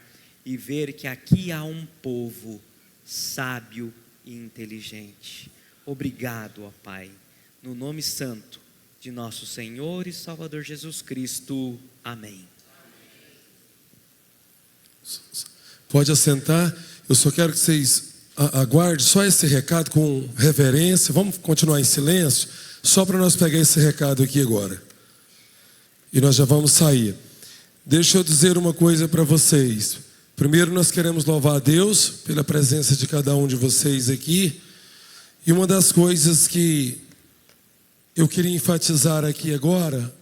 e ver que aqui há um povo sábio e inteligente. Obrigado, ó Pai, no nome santo de nosso Senhor e Salvador Jesus Cristo. Amém. Pode assentar. Eu só quero que vocês aguardem só esse recado com reverência. Vamos continuar em silêncio, só para nós pegar esse recado aqui agora. E nós já vamos sair. Deixa eu dizer uma coisa para vocês. Primeiro, nós queremos louvar a Deus pela presença de cada um de vocês aqui. E uma das coisas que eu queria enfatizar aqui agora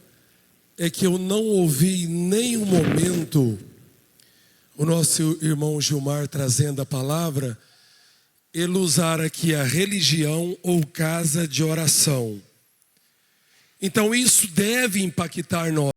é que eu não ouvi em nenhum momento o nosso irmão Gilmar trazendo a palavra, ele usar aqui a religião ou casa de oração. Então isso deve impactar nós.